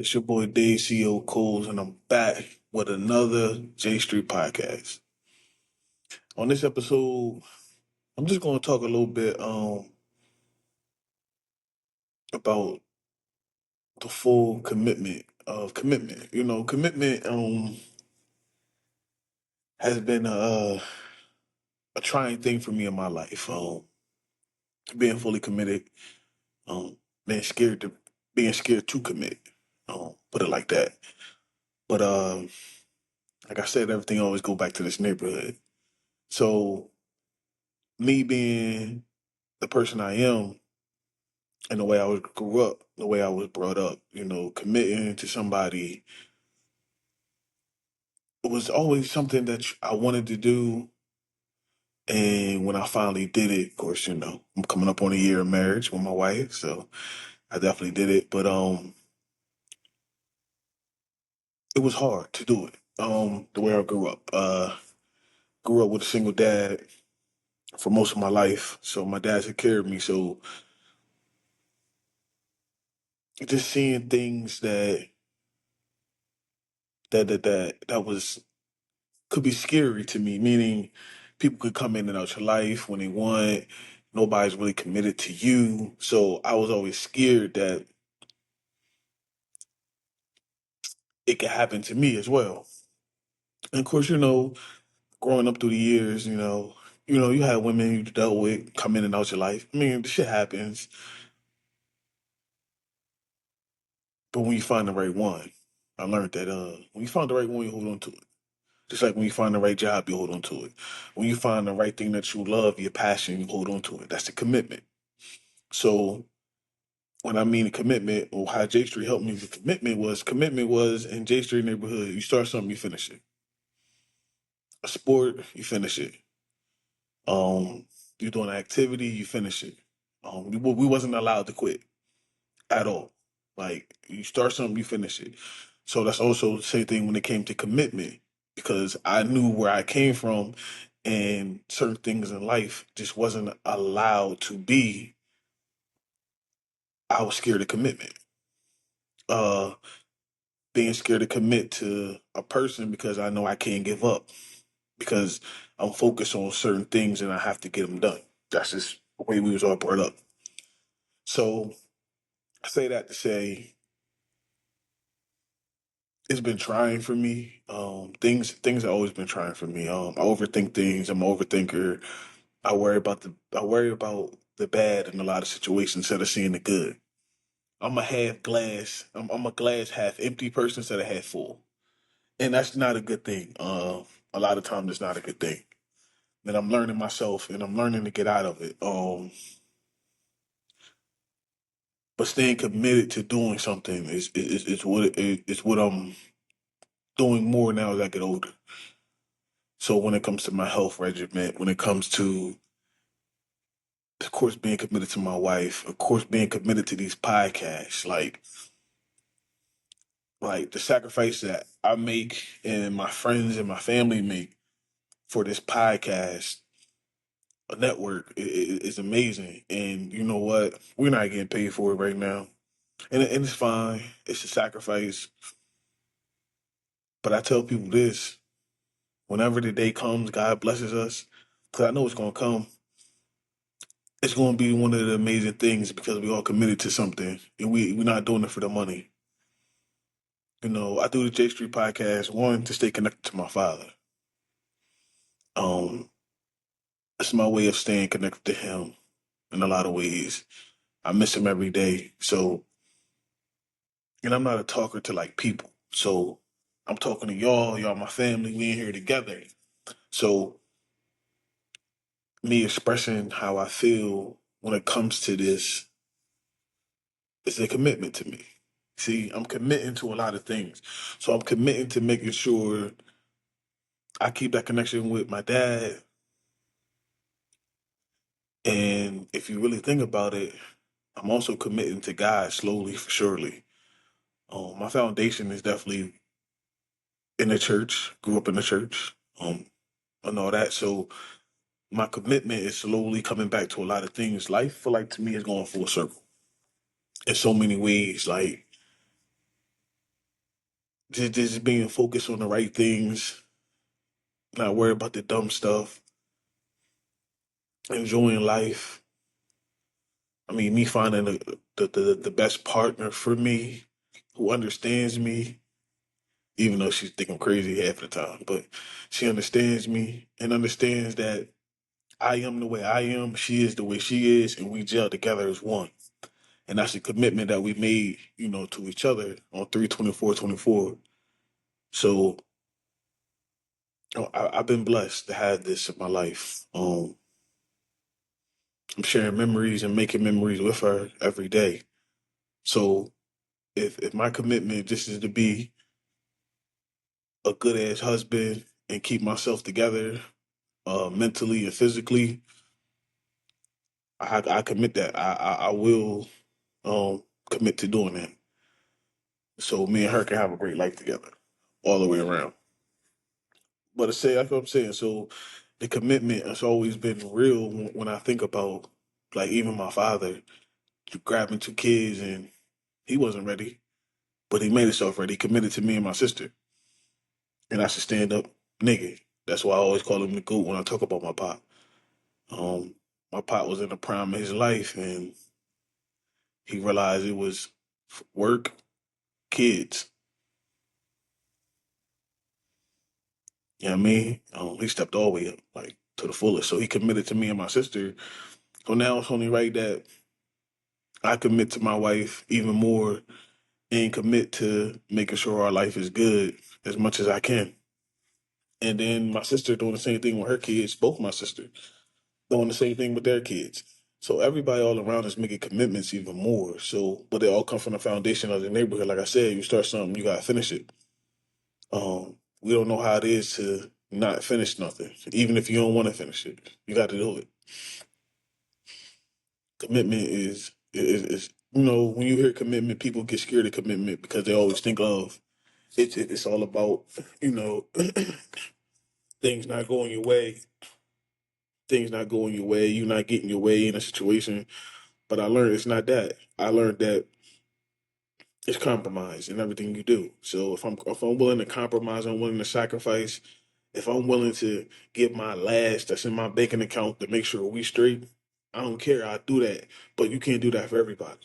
It's your boy Dave CEO Coles, and I'm back with another J Street podcast. On this episode, I'm just going to talk a little bit about the full commitment of commitment. Commitment has been a trying thing for me in my life. Being fully committed, um, being scared to being scared to commit. Put it like that. But like I said, everything always go back to this neighborhood. So me being the person I am and the way I was grew up, the way I was brought up, committing to somebody, it was always something that I wanted to do. And when I finally did it, of course, I'm coming up on a year of marriage with my wife, so I definitely did it. But it was hard to do it. The way I grew up. Grew up with a single dad for most of my life. So my dad took care of me. So just seeing things that was could be scary to me, meaning people could come in and out your life when they want. Nobody's really committed to you. So I was always scared that it could happen to me as well. And of course, growing up through the years, you had women you dealt with come in and out your life. I mean, the shit happens. But when you find the right one, I learned that when you find the right one, you hold on to it. Just like when you find the right job, you hold on to it. When you find the right thing that you love, your passion, you hold on to it. That's the commitment. So when I mean commitment, or how J Street helped me with commitment was in J Street neighborhood. You start something, you finish it. A sport, you finish it. You're doing an activity, you finish it. We wasn't allowed to quit at all. Like you start something, you finish it. So that's also the same thing when it came to commitment, because I knew where I came from, and certain things in life just wasn't allowed to be. I was scared of commitment. Uh, Being scared to commit to a person because I know I can't give up, because I'm focused on certain things and I have to get them done. That's just the way we was all brought up. So I say that to say it's been trying for me. Things have always been trying for me. I overthink things. I'm an overthinker. I worry about the bad in a lot of situations instead of seeing the good. I'm a glass half empty person instead of half full, and that's not a good thing. A lot of times it's not a good thing. And I'm learning myself, and I'm learning to get out of it. But staying committed to doing something is what I'm doing more now as I get older. So when it comes to my health regimen, when it comes to, of course, being committed to my wife, of course, being committed to these podcasts, like the sacrifice that I make and my friends and my family make for this podcast network is amazing. And you know what? We're not getting paid for it right now, and it's fine. It's a sacrifice. But I tell people this: whenever the day comes, God blesses us, because I know it's gonna come. It's gonna be one of the amazing things because we all committed to something, and we're not doing it for the money. I do the J Street podcast one to stay connected to my father. Um, it's my way of staying connected to him in a lot of ways. I miss him every day. So, and I'm not a talker to like people. So I'm talking to y'all my family, we in here together. So me expressing how I feel when it comes to this is a commitment to me. See, I'm committing to a lot of things. So I'm committing to making sure I keep that connection with my dad. And if you really think about it, I'm also committing to God slowly for surely. My foundation is definitely in the church, grew up in the church, and all that. So my commitment is slowly coming back to a lot of things. Life, for like to me, is going full circle in so many ways. Like just being focused on the right things, not worry about the dumb stuff, enjoying life. I mean, me finding the best partner for me who understands me, even though she think I'm crazy half the time, but she understands me and understands that I am the way I am, she is the way she is, and we gel together as one. And that's a commitment that we made, to each other on 3/24/24. So I've been blessed to have this in my life. I'm sharing memories and making memories with her every day. So if my commitment just is to be a good ass husband and keep myself together, mentally and physically, I commit that. I will commit to doing that. So me and her can have a great life together, all the way around. But to say, that's what I'm saying. So the commitment has always been real when I think about, like, even my father grabbing two kids and he wasn't ready, but he made himself ready. He committed to me and my sister, and that's a stand up nigga. That's why I always call him the goat when I talk about my pop. Um, my pop was in the prime of his life, and he realized it was work, kids. You know what I mean? He stepped all the way up, like, to the fullest. So he committed to me and my sister. So now it's only right that I commit to my wife even more and commit to making sure our life is good as much as I can. And then my sister doing the same thing with her kids, both my sisters doing the same thing with their kids. So everybody all around us making commitments even more. So, but they all come from the foundation of the neighborhood. Like I said, you start something, you gotta finish it. We don't know how it is to not finish nothing, even if you don't want to finish it. You got to do it. Commitment is when you hear commitment, people get scared of commitment because they always think of it's all about you know things not going your way, things not going your way, you not getting your way in a situation. But I learned it's not that. I learned that it's compromise in everything you do. So if I'm willing to compromise, I'm willing to sacrifice. If I'm willing to give my last that's in my banking account to make sure we straight, I don't care. I do that. But you can't do that for everybody.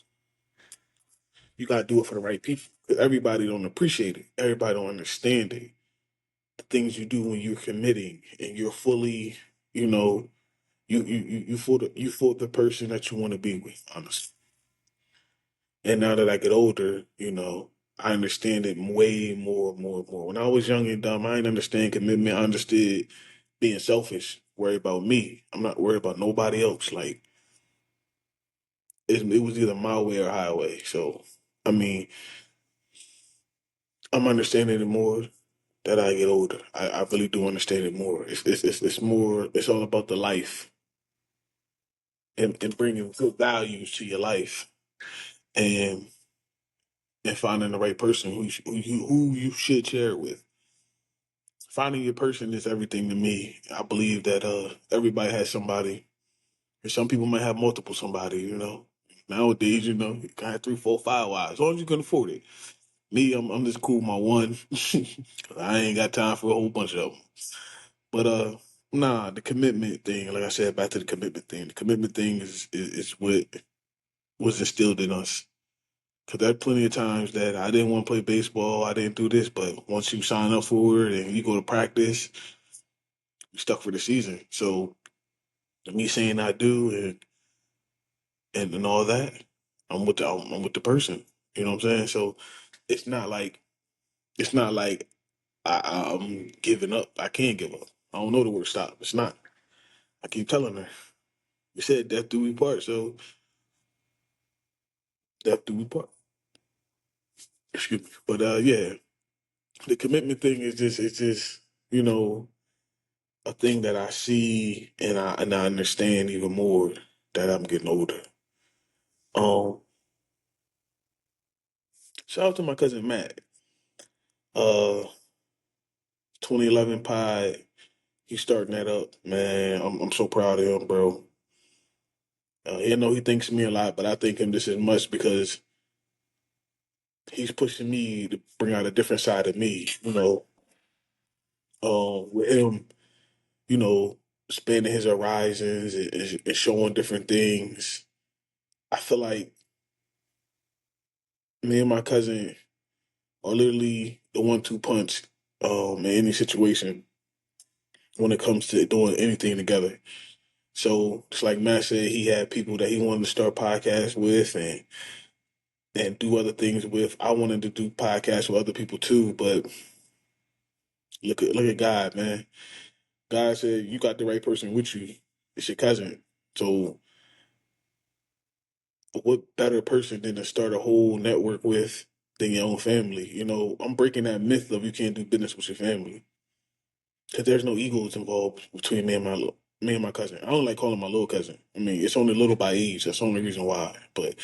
You gotta do it for the right people. 'Cause everybody don't appreciate it. Everybody don't understand it. The things you do when you're committing and you're fully, you know, you for the person that you want to be with, honestly. And now that I get older, I understand it way more. When I was young and dumb, I didn't understand commitment. I understood being selfish, worry about me. I'm not worried about nobody else. Like it was either my way or highway. So, I mean, I'm understanding it more that I get older. I really do understand it more. It's more. It's all about the life and bringing good values to your life and and finding the right person who you should share it with. Finding your person is everything to me. I believe that everybody has somebody, and some people might have multiple somebody. Nowadays, you can have three, four, five wives as long as you can afford it. Me, I'm just cool with my one. I ain't got time for a whole bunch of them. But nah, the commitment thing. Like I said, back to the commitment thing. The commitment thing is what was instilled in us. Cause there are plenty of times that I didn't want to play baseball. I didn't do this, but once you sign up for it and you go to practice, you stuck for the season. So me saying I do and all that, I'm with the person. You know what I'm saying? So it's not like it's not like I'm giving up. I can't give up. I don't know the word stop. It's not. I keep telling her. You said death do we part, so death do we part. Excuse me. But yeah, the commitment thing is just it's just you know a thing that I see and I understand even more that I'm getting older. Um, Shout out to my cousin Matt. 2011 Pie. He's starting that up, man. I'm so proud of him, bro. He know he thinks of me a lot, but I think him just as much because he's pushing me to bring out a different side of me. With him, you know, expanding his horizons and showing different things. I feel like me and my cousin are literally the one-two punch in any situation when it comes to doing anything together. So it's like Matt said, he had people that he wanted to start podcasts with and do other things with. I wanted to do podcasts with other people too, but look at God, man. God said you got the right person with you. It's your cousin. So what better person than to start a whole network with than your own family? I'm breaking that myth of you can't do business with your family because there's no egos involved between me and my cousin. I don't like calling my little cousin. I mean, it's only little by age. That's the only reason why. But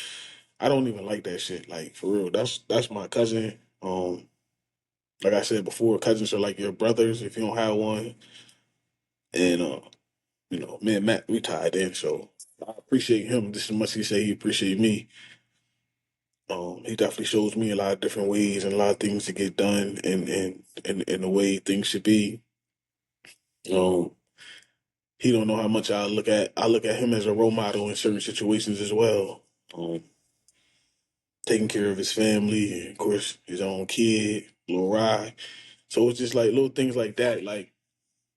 I don't even like that shit. Like for real, that's my cousin. Like I said before, cousins are like your brothers if you don't have one. And me and Matt, we tied in, so I appreciate him just as much as he say he appreciate me. He definitely shows me a lot of different ways and a lot of things to get done and the way things should be. Um, he don't know how much I look at him as a role model in certain situations as well. Taking care of his family and of course his own kid, little Rye. So it's just like little things like that. Like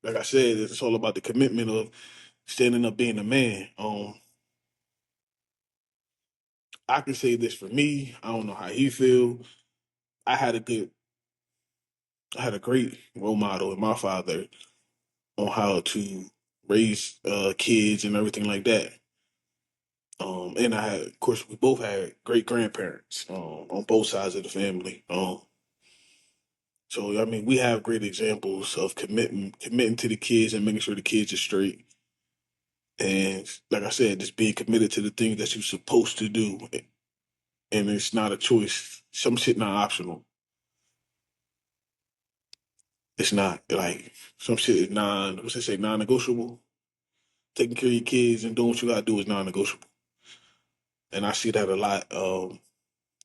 I said, it's all about the commitment of standing up being a man. I can say this for me. I don't know how he feel. I had a good I had a great role model in my father on how to raise kids and everything like that. And I had, of course, we both had great grandparents on both sides of the family. So I mean, we have great examples of committing to the kids and making sure the kids are straight. And like I said, just being committed to the things that you're supposed to do, and it's not a choice. Some shit not optional. It's not like some shit is what's they say, non-negotiable. Taking care of your kids and doing what you gotta do is non-negotiable. And I see that a lot.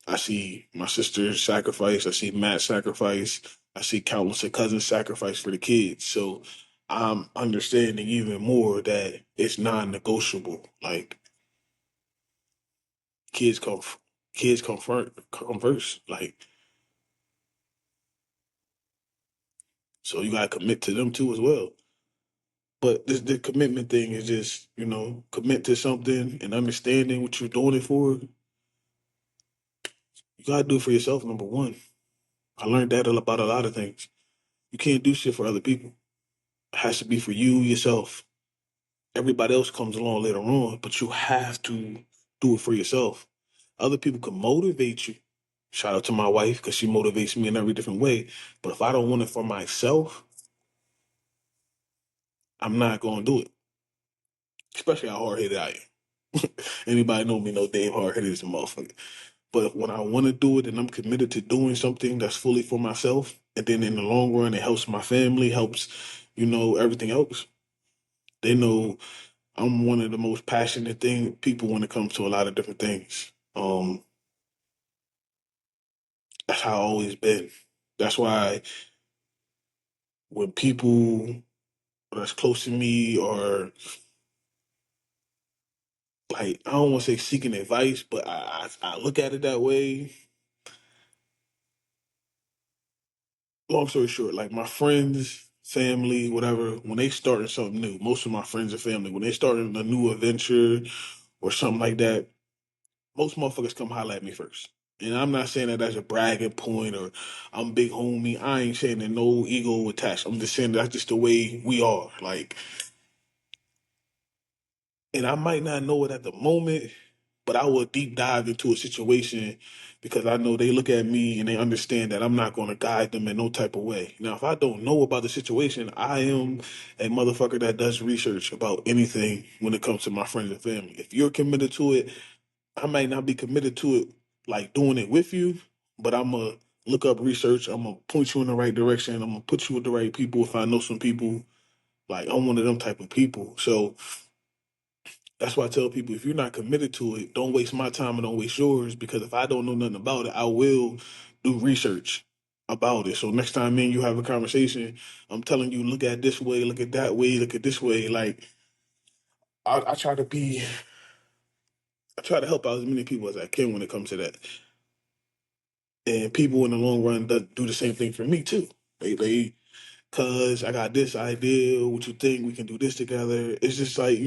I see my sister sacrifice. I see Matt sacrifice. I see countless of cousins sacrifice for the kids. So I'm understanding even more that it's non-negotiable. Like kids come, kids come first. Like so, you gotta commit to them too as well. But the commitment thing is just commit to something and understanding what you're doing it for. You gotta do it for yourself. Number one, I learned that about a lot of things. You can't do shit for other people. It has to be for you yourself. Everybody else comes along later on, but you have to do it for yourself. Other people can motivate you. Shout out to my wife because she motivates me in every different way. But if I don't want it for myself, I'm not going to do it. Especially how hard headed I am. Anybody know me know Dave hard headed is a motherfucker. But when I want to do it and I'm committed to doing something that's fully for myself, and then in the long run, it helps my family, helps, everything else. They know I'm one of the most passionate people when it comes to a lot of different things. That's how I always been. That's why when people that's close to me or like I don't want to say seeking advice, but I look at it that way. Long story short, like my friends, family, whatever, when they starting something new, most of my friends and family, when they starting a new adventure or something like that, most motherfuckers come holler at me first. And I'm not saying that as a bragging point or I'm big homie. I ain't saying that no ego attached. I'm just saying that's just the way we are. Like, and I might not know it at the moment, but I will deep dive into a situation because I know they look at me and they understand that I'm not going to guide them in no type of way. Now, if I don't know about the situation, I am a motherfucker that does research about anything when it comes to my friends and family. If you're committed to it, I might not be committed to it like doing it with you, but I'm gonna look up research. I'm gonna point you in the right direction. I'm gonna put you with the right people if I know some people. Like I'm one of them type of people. So That's why I tell people, if you're not committed to it, don't waste my time and don't waste yours, because if I don't know nothing about it, I will do research about it. So next time me and you have a conversation, I'm telling you, look at this way, look at that way, look at this way. Like I try to be, I try to help out as many people as I can when it comes to that. And people in the long run do the same thing for me too. Cause I got this idea, what you think, we can do this together. It's just like,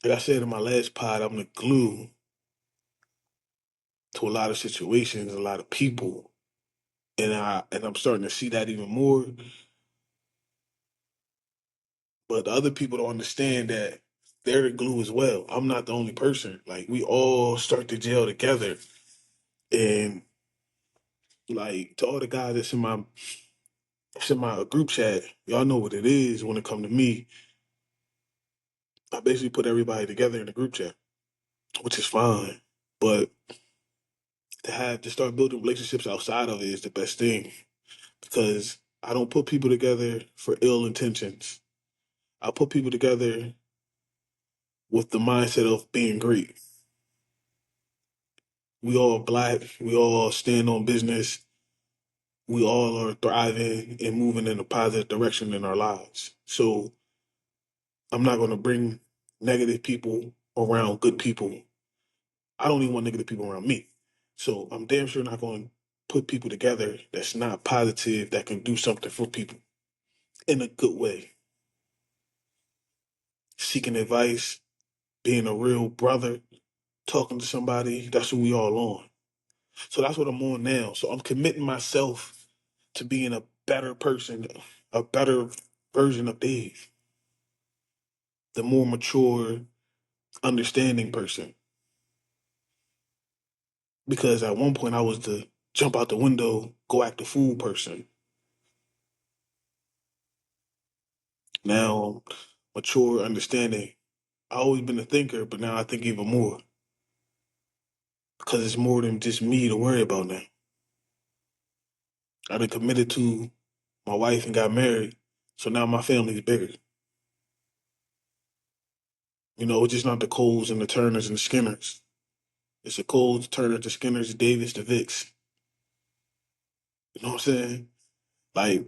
like I said in my last pod, I'm the glue to a lot of situations, a lot of people. And I'm starting to see that even more. But the other people don't understand that they're the glue as well. I'm not the only person. Like we all start to gel together. And like to all the guys that's in my group chat, y'all know what it is when it come to me. I basically put everybody together in the group chat, which is fine. But to start building relationships outside of it is the best thing, because I don't put people together for ill intentions. I put people together with the mindset of being great. We all black, we all stand on business, we all are thriving and moving in a positive direction in our lives. So I'm not going to bring negative people around good people. I don't even want negative people around me. So I'm damn sure not going to put people together that's not positive, that can do something for people in a good way. Seeking advice, being a real brother, talking to somebody, that's what we all on. So that's what I'm on now. So I'm committing myself to being a better person, a better version of Dave, the more mature, understanding person. Because at one point I was the jump out the window, go act the fool person. Now, mature, understanding. I always been a thinker, but now I think even more, because it's more than just me to worry about now. I've been committed to my wife and got married, so now my family's bigger. It's just not the Coles and the Turners and the Skinners. It's the Coles, Turner, the Skinners, the Davis, the Vicks. You know what I'm saying? Like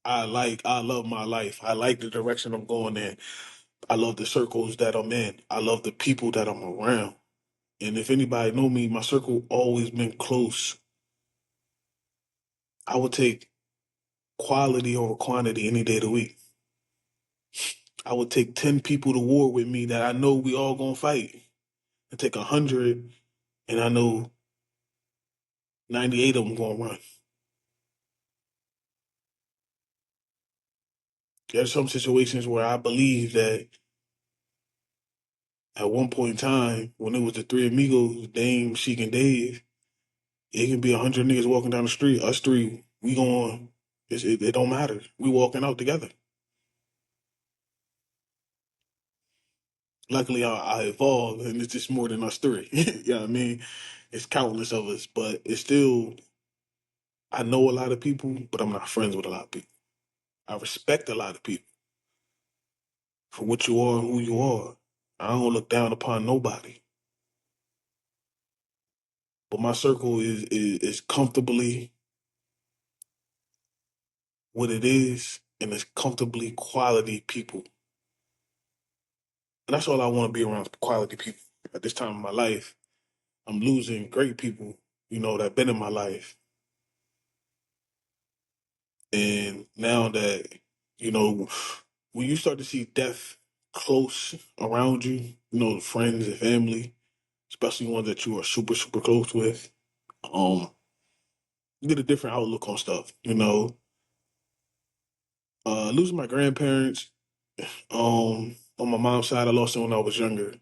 I love my life. I like the direction I'm going in. I love the circles that I'm in. I love the people that I'm around. And if anybody know me, my circle always been close. I would take quality over quantity any day of the week. I would take 10 people to war with me that I know we all gonna fight, and take 100 and I know 98 of them gonna run. There's some situations where I believe that at one point in time, when it was the three amigos, Dame, Sheik, and Dave, it can be 100 niggas walking down the street. Us three, we going, it don't matter. We walking out together. Luckily, I evolved, and it's just more than us three. You know what I mean? It's countless of us, but it's still, I know a lot of people, but I'm not friends with a lot of people. I respect a lot of people for what you are and who you are. I don't look down upon nobody. But my circle is comfortably what it is, and it's comfortably quality people. And that's all I want to be around, quality people. At this time of my life, I'm losing great people, that been in my life. And now that, you know, when you start to see death close around you, friends and family, especially ones that you are super, super close with, um, you get a different outlook on stuff. Losing my grandparents, on my mom's side, I lost them when I was younger.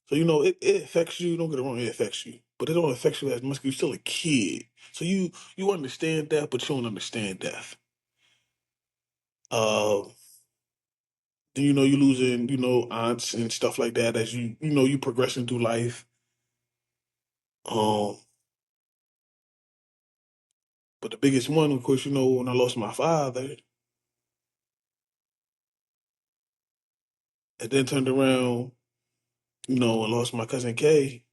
So, it affects you. Don't get it wrong, it affects you. But it don't affect you as much because you're still a kid. So you understand death, but you don't understand death. Uh, then you losing, aunts and stuff like that as you progressing through life. Um, But the biggest one, of course, when I lost my father, and then turned around, and lost my cousin Kay.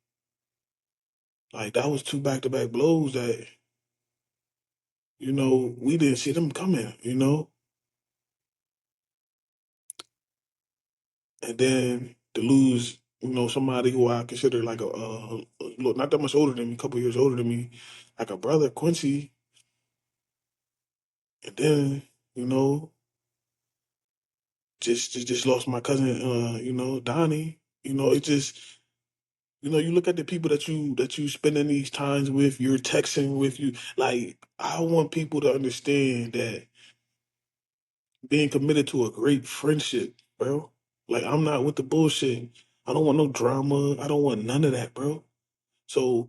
Like that was two back to back blows that we didn't see them coming. And then to lose, somebody who I consider like look, not that much older than me, a couple years older than me, like a brother, Quincy. And then, you know, just lost my cousin, Donnie. It just, you look at the people that you spending these times with, you're texting with you. Like, I want people to understand that being committed to a great friendship, bro. Like, I'm not with the bullshit. I don't want no drama. I don't want none of that, bro. So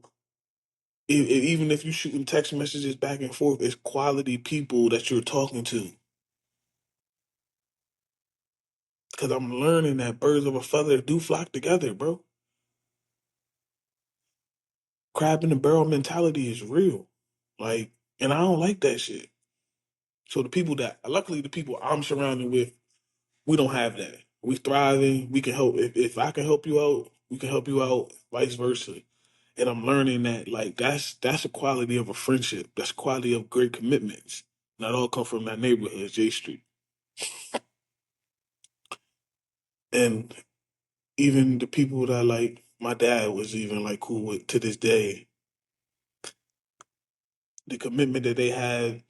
even if you're shooting text messages back and forth, it's quality people that you're talking to. Because I'm learning that birds of a feather do flock together, bro. Crab in the barrel mentality is real. Like, and I don't like that shit. So luckily the people I'm surrounded with, we don't have that. We thriving. We can help. If I can help you out, we can help you out. Vice versa. And I'm learning that like that's a quality of a friendship. That's quality of great commitments. Not all come from that neighborhood, J Street. And even the people that like my dad was even like cool with to this day, the commitment that they had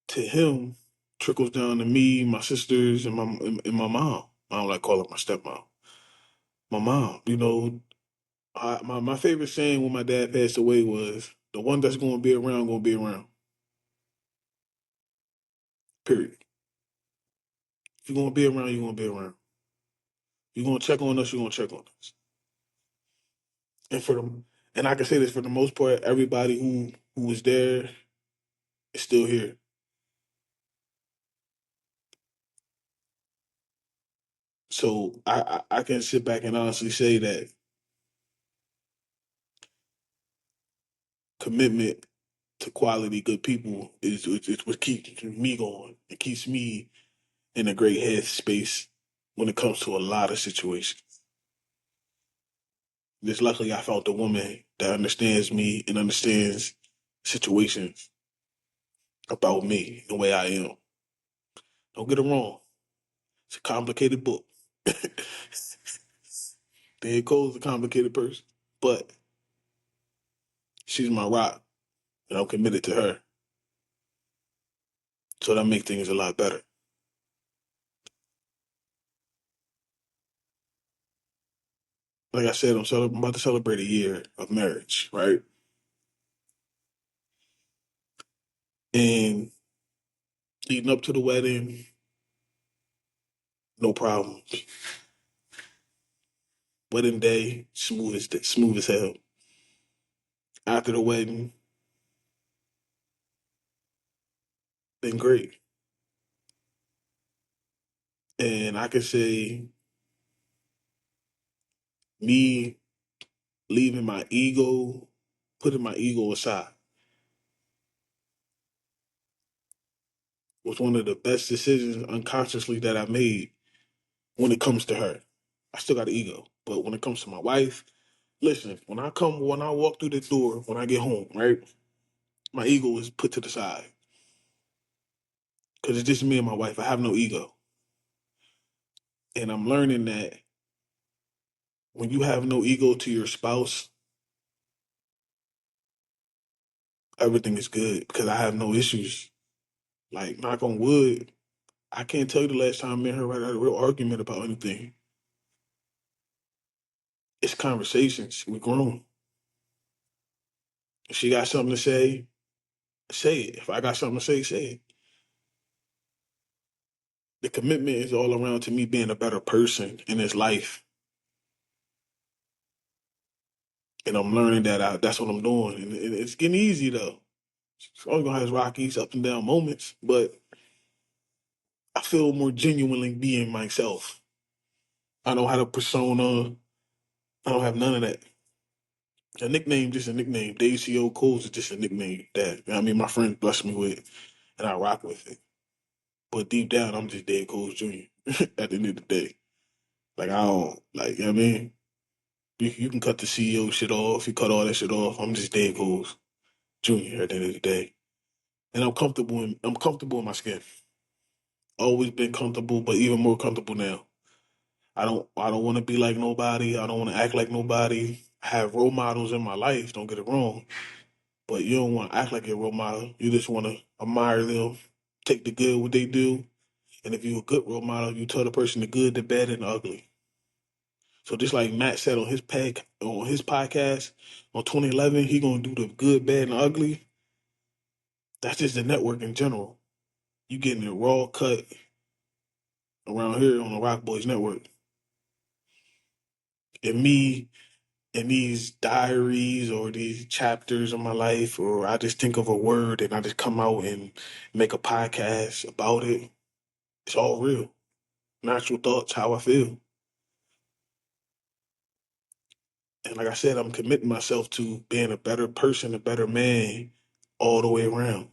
to him trickles down to me, my sisters, and my mom. I don't like calling my stepmom. My mom, my favorite saying when my dad passed away was, "The one that's going to be around, going to be around." Period. If you're going to be around, you're going to be around. You're going to check on us, you're going to check on us. And and I can say this for the most part, everybody who was there is still here. So I can sit back and honestly say that commitment to quality good people is what keeps me going. It keeps me in a great headspace when it comes to a lot of situations. Just luckily I found the woman that understands me and understands situations about me the way I am. Don't get it wrong. It's a complicated book. Dan Cole's a complicated person. But she's my rock and I'm committed to her. So that makes things a lot better. Like I said, I'm about to celebrate a year of marriage, right? And leading up to the wedding, no problems. Wedding day, smooth as hell. After the wedding, been great. And I can say me leaving my ego, putting my ego aside, was one of the best decisions unconsciously that I made when it comes to her. I still got an ego, but when it comes to my wife, listen, when I walk through the door, when I get home, right, my ego is put to the side because it's just me and my wife. I have no ego, and I'm learning that when you have no ego to your spouse, everything is good because I have no issues. Like, knock on wood, I can't tell you the last time me and her had a real argument about anything. It's conversations. We're grown. If she got something to say it. If I got something to say it. The commitment is all around to me being a better person in this life. And I'm learning that that's what I'm doing. And it's getting easy, though. It's always going to have rockies, up and down moments, but I feel more genuinely being myself. I don't have a persona. I don't have none of that. A nickname, just a nickname. DCO Coles is just a nickname that I mean my friends bless me with, and I rock with it. But deep down, I'm just Dave Coles Jr. At the end of the day, like I don't like. You know what I mean, you can cut the CEO shit off. You cut all that shit off. I'm just Dave Coles Jr. At the end of the day, and I'm comfortable in my skin. Always been comfortable, but even more comfortable now. I don't want to be like nobody. I don't want to act like nobody. I have role models in my life. Don't get it wrong, but you don't want to act like your role model. You just want to admire them, take the good what they do, and if you're a good role model, you tell the person the good, the bad, and the ugly. So just like Matt said on his podcast on 2011, he gonna do the good, bad, and ugly. That's just the network in general. You getting it raw cut around here on the Rock Boys Network, and me in these diaries or these chapters of my life, or I just think of a word and I just come out and make a podcast about it. It's all real. Natural thoughts, how I feel. And like I said, I'm committing myself to being a better person, a better man all the way around.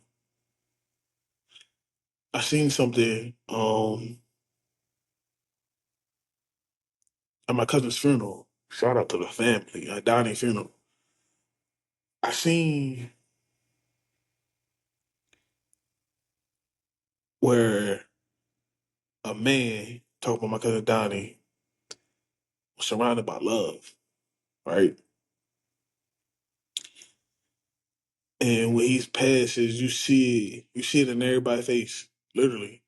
I seen something at my cousin's funeral. Shout out to the family at Donnie's funeral. I seen where a man, talking about my cousin Donnie, was surrounded by love, right? And when he's passes, you see it in everybody's face, literally,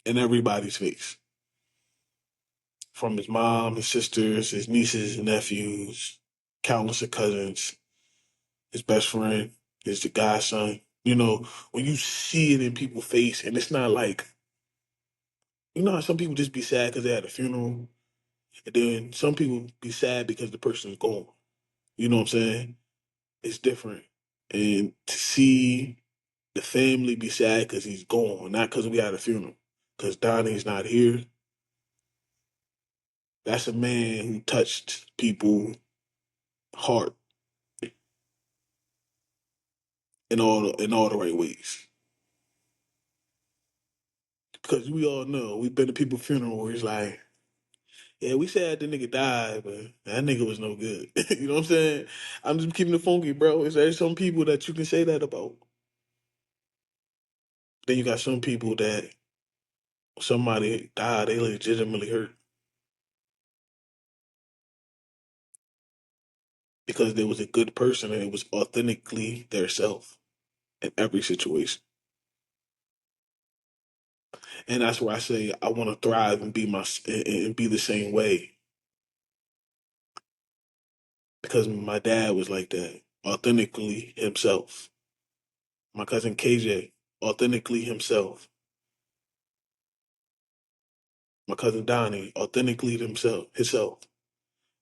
in everybody's face. From his mom, his sisters, his nieces and nephews, countless of cousins, his best friend, his the godson. You know, when you see it in people's face, and it's not like, you know how some people just be sad because they had a funeral, and then some people be sad because the person's gone. You know what I'm saying? It's different. And to see the family be sad because he's gone, not because we had a funeral, because Donnie's not here. That's a man who touched people heart in all the right ways. Because we all know we've been to people's funeral where it's like, yeah, we said the nigga died, but that nigga was no good. You know what I'm saying? I'm just keeping it funky, bro. Is there some people that you can say that about? Then you got some people that somebody died, they legitimately hurt because they was a good person and it was authentically their self in every situation. And that's why I say I want to thrive and and be the same way because my dad was like that, authentically himself. My cousin KJ, authentically himself. My cousin Donnie, authentically himself.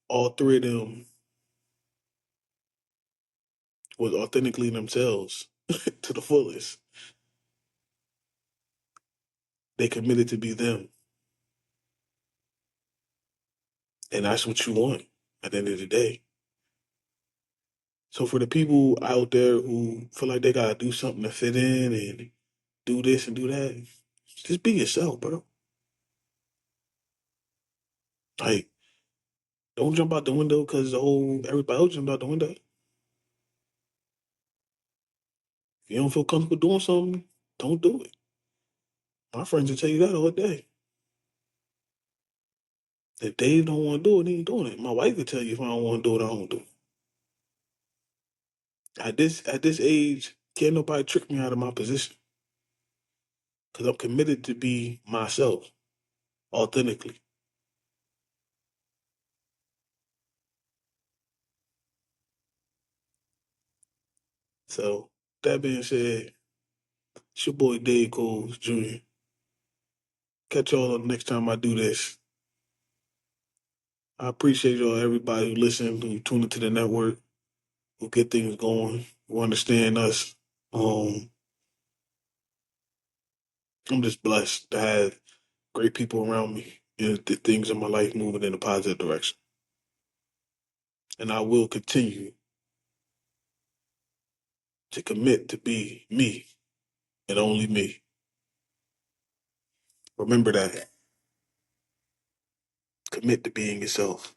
All three of them was authentically themselves to the fullest. They committed to be them, and that's what you want at the end of the day. So for the people out there who feel like they gotta do something to fit in and do this and do that, just be yourself, bro. Like, don't jump out the window because the whole everybody else jumped out the window. If you don't feel comfortable doing something, don't do it. My friends will tell you that all day. If Dave don't want to do it, he ain't doing it. My wife will tell you if I don't want to do it, I don't do it. At this age, can't nobody trick me out of my position because I'm committed to be myself authentically. So that being said, it's your boy Dave Coles Jr. Catch y'all next time I do this. I appreciate y'all, everybody who listen, who tune into the network, who get things going, who understand us. Um, I'm just blessed to have great people around me and the things in my life moving in a positive direction. And I will continue to commit to be me and only me. Remember that. Commit to being yourself.